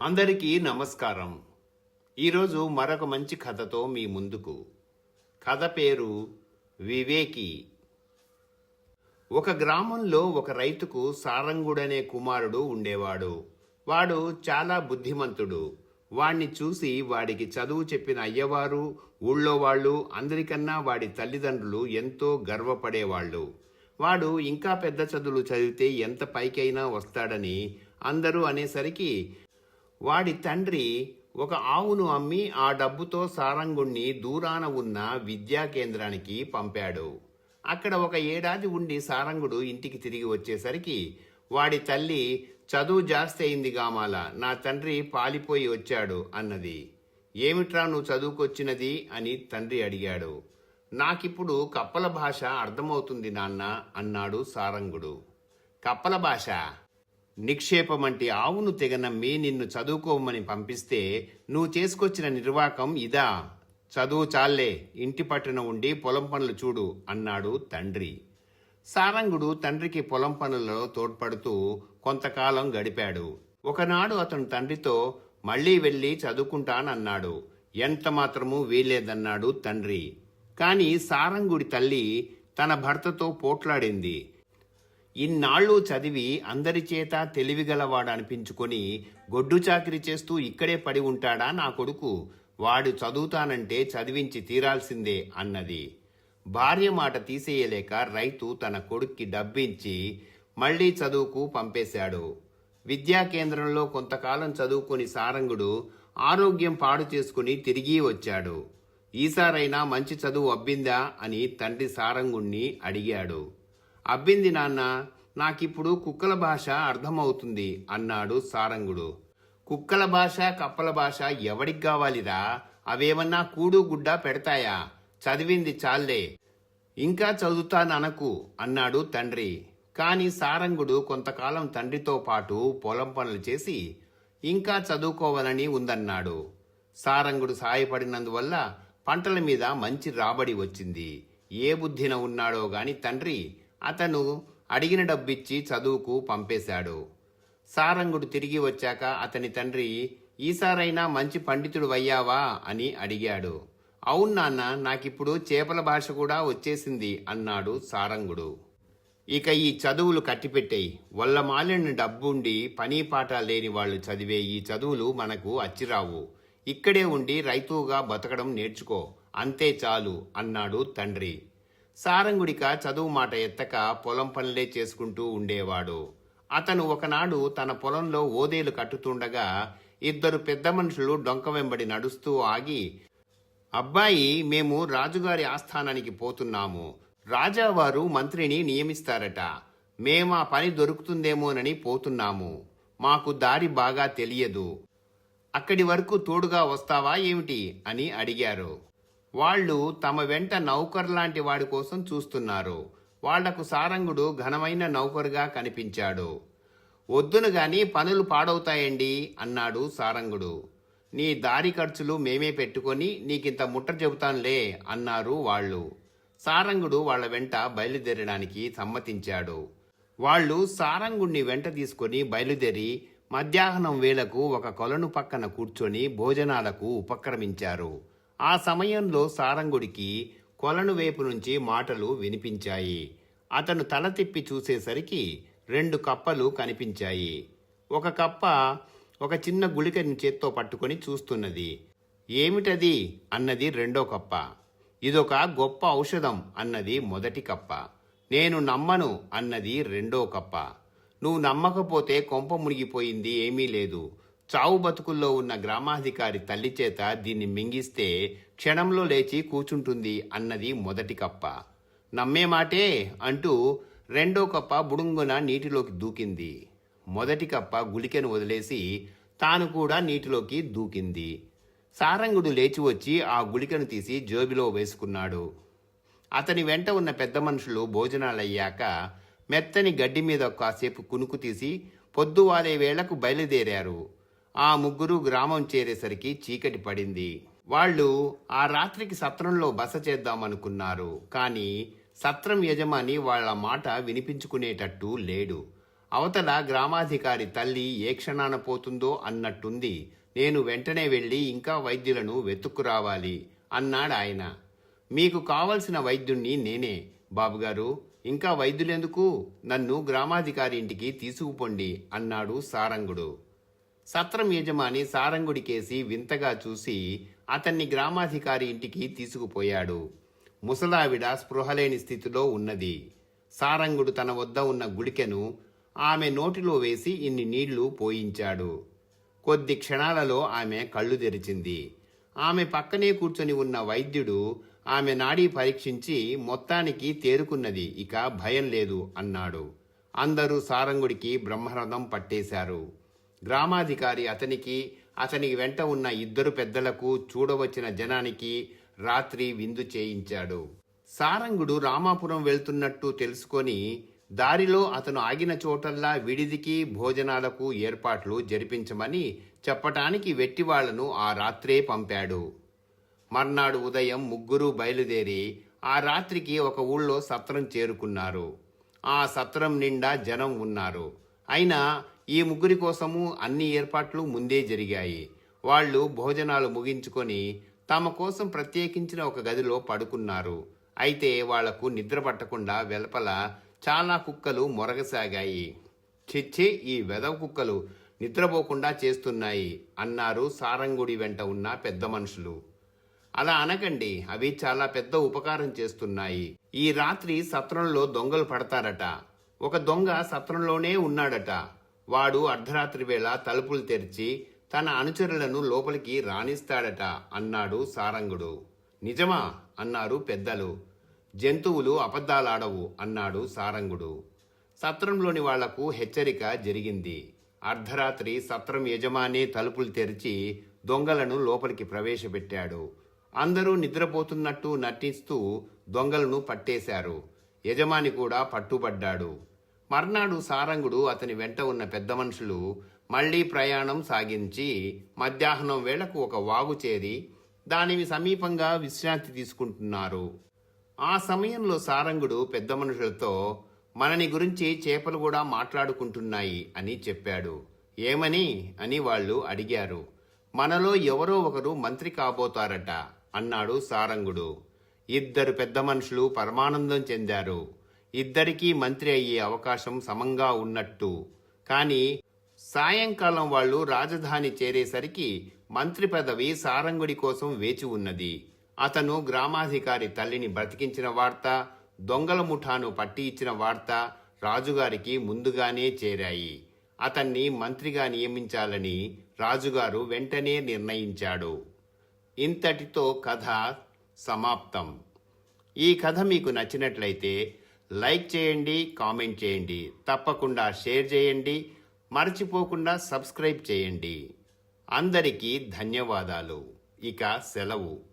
అందరికీ నమస్కారం. ఈరోజు మరొక మంచి కథతో మీ ముందుకు. కథ పేరు వివేకి. ఒక గ్రామంలో ఒక రైతుకు సారంగుడనే కుమారుడు ఉండేవాడు. వాడు చాలా బుద్ధిమంతుడు. వాణ్ణి చూసి వాడికి చదువు చెప్పిన అయ్యవారు, ఊళ్ళో వాళ్ళు అందరికన్నా వాడి తల్లిదండ్రులు ఎంతో గర్వపడేవాళ్ళు. వాడు ఇంకా పెద్ద చదువులు చదివితే ఎంత పైకైనా వస్తాడని అందరూ అనేసరికి వాడి తండ్రి ఒక ఆవును అమ్మి ఆ డబ్బుతో సారంగుణ్ణి దూరాన ఉన్న విద్యా కేంద్రానికి పంపాడు. అక్కడ ఒక ఏడాది ఉండి సారంగుడు ఇంటికి తిరిగి వచ్చేసరికి వాడి తల్లి, చదువు జాస్తి అయింది గామాల, నా తండ్రి పాలిపోయి వచ్చాడు అన్నది. ఏమిట్రా నువ్వు చదువుకొచ్చినది అని తండ్రి అడిగాడు. నాకిప్పుడు కప్పల భాష అర్థమవుతుంది నాన్న అన్నాడు సారంగుడు. కప్పల భాష? నిక్షేపమంటి ఆవును తెగనమ్మి నిన్ను చదువుకోమని పంపిస్తే నువ్వు చేసుకొచ్చిన నిర్వాకం ఇదా? చదువు చాలే, ఇంటి పట్టున ఉండి పొలం పనులు చూడు అన్నాడు తండ్రి. సారంగుడు తండ్రికి పొలం పనులలో తోడ్పడుతూ కొంతకాలం గడిపాడు. ఒకనాడు అతను తండ్రితో మళ్లీ వెళ్ళి చదువుకుంటానన్నాడు. ఎంత మాత్రమూ వీల్లేదన్నాడు తండ్రి. కాని సారంగుడి తల్లి తన భర్తతో పోట్లాడింది. ఇన్నాళ్ళు చదివి అందరి చేత తెలివిగలవాడనిపించుకొని గొడ్డు చాకిరి చేస్తూ ఇక్కడే పడి ఉంటాడా నా కొడుకు? వాడు చదువుతానంటే చదివించి తీరాల్సిందే అన్నది. భార్య మాట తీసేయలేక రైతు తన కొడుక్కి డబ్బించి మళ్లీ చదువుకు పంపేశాడు. విద్యా కేంద్రంలో కొంతకాలం చదువుకుని సారంగుడు ఆరోగ్యం పాడు చేసుకుని తిరిగి వచ్చాడు. ఈసారైనా మంచి చదువు అబ్బిందా అని తండ్రి సారంగుణ్ణి అడిగాడు. అబ్బింది నాన్న, నాకిప్పుడు కుక్కల భాష అర్థమవుతుంది అన్నాడు సారంగుడు. కుక్కల భాష, కప్పల భాష ఎవడికి కావాలిరా? అవేమన్నా కూడు గుడ్డ పెడతాయా? చదివింది చాలే, ఇంకా చదువుతాననకు అన్నాడు తండ్రి. కాని సారంగుడు కొంతకాలం తండ్రితో పాటు పొలం పనులు చేసి ఇంకా చదువుకోవాలని ఉందన్నాడు. సారంగుడు సాయపడినందువల్ల పంటల మీద మంచి రాబడి వచ్చింది. ఏ బుద్ధిన ఉన్నాడో గాని తండ్రి అతను అడిగిన డబ్బిచ్చి చదువుకు పంపేశాడు. సారంగుడు తిరిగి వచ్చాక అతని తండ్రి, ఈసారైనా మంచి పండితుడు అయ్యావా అని అడిగాడు. అవును నాన్న, నాకిప్పుడు చేపల భాష కూడా వచ్చేసింది అన్నాడు సారంగుడు. ఇక ఈ చదువులు కట్టిపెట్టేయి. వల్ల మాలిన డబ్బుండి పని పాట లేని వాళ్ళు చదివే ఈ చదువులు మనకు అచ్చిరావు. ఇక్కడే ఉండి రైతుగా బతకడం నేర్చుకో, అంతే చాలు అన్నాడు తండ్రి. సారంగుడిక చదువు మాట ఎత్తక పొలం పనులే చేసుకుంటూ ఉండేవాడు. అతను ఒకనాడు తన పొలంలో ఓదేలు కట్టుతుండగా ఇద్దరు పెద్ద మనుషులు డొంక వెంబడి నడుస్తూ ఆగి, అబ్బాయి, మేము రాజుగారి ఆస్థానానికి పోతున్నాము. రాజావారు మంత్రిని నియమిస్తారట. మేమా పని దొరుకుతుందేమోనని పోతున్నాము. మాకు దారి బాగా తెలియదు. అక్కడి వరకు తోడుగా వస్తావా ఏమిటి అని అడిగారు. వాళ్ళు తమ వెంట నౌకర్లాంటి వాడి కోసం చూస్తున్నారు. వాళ్లకు సారంగుడు ఘనమైన నౌకరుగా కనిపించాడు. వద్దును గాని పనులు పాడవుతాయండి అన్నాడు సారంగుడు. నీ దారి ఖర్చులు మేమే పెట్టుకొని నీకింత ముట్ట చెబుతానులే అన్నారు వాళ్ళు. సారంగుడు వాళ్ల వెంట బయలుదేరడానికి సమ్మతించాడు. వాళ్ళు సారంగుణ్ణి వెంట తీసుకొని బయలుదేరి మధ్యాహ్నం వేళకు ఒక కొలను పక్కన కూర్చొని భోజనాలకు ఉపక్రమించారు. ఆ సమయంలో సారంగుడికి కొలను వైపు నుంచి మాటలు వినిపించాయి. అతను తల తిప్పి చూసేసరికి 2 కప్పలు కనిపించాయి. ఒక కప్ప ఒక చిన్న గుళికని చేత్తో పట్టుకొని చూస్తున్నది. ఏమిటది అన్నది రెండో కప్ప. ఇదొక గొప్ప ఔషధం అన్నది మొదటి కప్ప. నేను నమ్మను అన్నది రెండో కప్ప. నువ్వు నమ్మకపోతే కొంప మునిగిపోయింది, ఏమీ లేదు. చావు బతుకుల్లో ఉన్న గ్రామాధికారి తల్లి చేత దీన్ని మింగిస్తే క్షణంలో లేచి కూచుంటుంది అన్నది మొదటి కప్ప. నమ్మే మాటే అంటూ రెండో కప్ప బుడుంగున నీటిలోకి దూకింది. మొదటి కప్ప గుళికను వదిలేసి తాను కూడా నీటిలోకి దూకింది. సారంగుడు లేచి వచ్చి ఆ గుళికను తీసి జోబిలో వేసుకున్నాడు. అతని వెంట ఉన్న పెద్ద మనుషులు భోజనాలయ్యాక మెత్తని గడ్డి మీద కాసేపు కునుకు తీసి పొద్దువాలే వేళకు బయలుదేరారు. ఆ ముగ్గురు గ్రామం చేరేసరికి చీకటి పడింది. వాళ్ళు ఆ రాత్రికి సత్రంలో బస చేద్దామనుకున్నారు. కానీ సత్రం యజమాని వాళ్ల మాట వినిపించుకునేటట్టు లేడు. అవతల గ్రామాధికారి తల్లి ఏ క్షణాన పోతుందో అన్నట్టుంది. నేను వెంటనే వెళ్ళి ఇంకా వైద్యులను వెతుక్కురావాలి అన్నాడు ఆయన. మీకు కావలసిన వైద్యుణ్ణి నేనే బాబుగారు. ఇంకా వైద్యులెందుకు? నన్ను గ్రామాధికారి ఇంటికి తీసుకుపోండి అన్నాడు సారంగుడు. సత్రం యజమాని సారంగుడికేసి వింతగా చూసి అతన్ని గ్రామాధికారి ఇంటికి తీసుకుపోయాడు. ముసలావిడ స్పృహలేని స్థితిలో ఉన్నది. సారంగుడు తన వద్ద ఉన్న గుడికెను ఆమె నోటిలో వేసి ఇన్ని నీళ్లు పోయించాడు. కొద్ది క్షణాలలో ఆమె కళ్ళు తెరిచింది. ఆమె పక్కనే కూర్చొని ఉన్న వైద్యుడు ఆమె నాడీ పరీక్షించి మొత్తానికి తేరుకున్నది, ఇక భయం లేదు అన్నాడు. అందరూ సారంగుడికి బ్రహ్మరథం పట్టేశారు. గ్రామాధికారి అతనికి వెంట ఉన్న ఇద్దరు పెద్దలకు, చూడవచ్చిన జనానికి రాత్రి విందు చేయించాడు. సారంగుడు రామాపురం వెళ్తున్నట్టు తెలుసుకొని దారిలో అతను ఆగిన చోటల్లా విడిదికి భోజనాలకు ఏర్పాట్లు జరిపించమని చెప్పటానికి వెట్టివాళ్లను ఆ రాత్రే పంపాడు. మర్నాడు ఉదయం ముగ్గురు బయలుదేరి ఆ రాత్రికి ఒక ఊళ్ళో సత్రం చేరుకున్నారు. ఆ సత్రం నిండా జనం ఉన్నారు. అయినా ఈ ముగ్గురి కోసము అన్ని ఏర్పాట్లు ముందే జరిగాయి. వాళ్ళు భోజనాలు ముగించుకొని తమ కోసం ప్రత్యేకించిన ఒక గదిలో పడుకున్నారు. అయితే వాళ్లకు నిద్ర పట్టకుండా వెలుపల చాలా కుక్కలు మొరగసాగాయి. చిచ్చి, ఈ వెధవ కుక్కలు నిద్రపోకుండా చేస్తున్నాయి అన్నారు సారంగుడి వెంట ఉన్న పెద్ద మనుషులు. అలా అనకండి, అవి చాలా పెద్ద ఉపకారం చేస్తున్నాయి. ఈ రాత్రి సత్రంలో దొంగలు పడతారట. ఒక దొంగ సత్రంలోనే ఉన్నాడట. వాడు అర్ధరాత్రి వేళ తలుపులు తెరిచి తన అనుచరులను లోపలికి రాణిస్తాడట అన్నాడు సారంగుడు. నిజమా అన్నారు పెద్దలు. జంతువులు అబద్ధాలాడవు అన్నాడు సారంగుడు. సత్రంలోని వాళ్లకు హెచ్చరిక జరిగింది. అర్ధరాత్రి సత్రం యజమానే తలుపులు తెరిచి దొంగలను లోపలికి ప్రవేశపెట్టాడు. అందరూ నిద్రపోతున్నట్టు నటిస్తూ దొంగలను పట్టేశారు. యజమాని కూడా పట్టుబడ్డాడు. మర్నాడు సారంగుడు అతని వెంట ఉన్న పెద్ద మనుషులు మళ్లీ ప్రయాణం సాగించి మధ్యాహ్నం వేళకు ఒక వాగు చేరి దానికి సమీపంగా విశ్రాంతి తీసుకుంటున్నారు. ఆ సమయంలో సారంగుడు పెద్ద మనుషులతో మనని గురించి చేపలు కూడా మాట్లాడుకుంటున్నాయి అని చెప్పాడు. ఏమని అని వాళ్ళు అడిగారు. మనలో ఎవరో ఒకరు మంత్రి కాబోతారట అన్నాడు సారంగుడు. ఇద్దరు పెద్ద మనుషులు పరమానందం చెందారు. ఇద్దరికీ మంత్రి అయ్యే అవకాశం సమంగా ఉన్నట్టు. కానీ సాయంకాలం వాళ్ళు రాజధాని చేరేసరికి మంత్రి పదవి సారంగుడి కోసం వేచి ఉన్నది. అతను గ్రామాధికారి తల్లిని బ్రతికించిన వార్త, దొంగల ముఠాను పట్టి ఇచ్చిన వార్త రాజుగారికి ముందుగానే చేరాయి. అతన్ని మంత్రిగా నియమించాలని రాజుగారు వెంటనే నిర్ణయించాడు. ఇంతటితో కథ సమాప్తం. ఈ కథ మీకు నచ్చినట్లయితే లైక్ చేయండి, కామెంట్ చేయండి, తప్పకుండా షేర్ చేయండి, మర్చిపోకుండా సబ్స్క్రైబ్ చేయండి. అందరికీ ధన్యవాదాలు. ఇక సెలవు.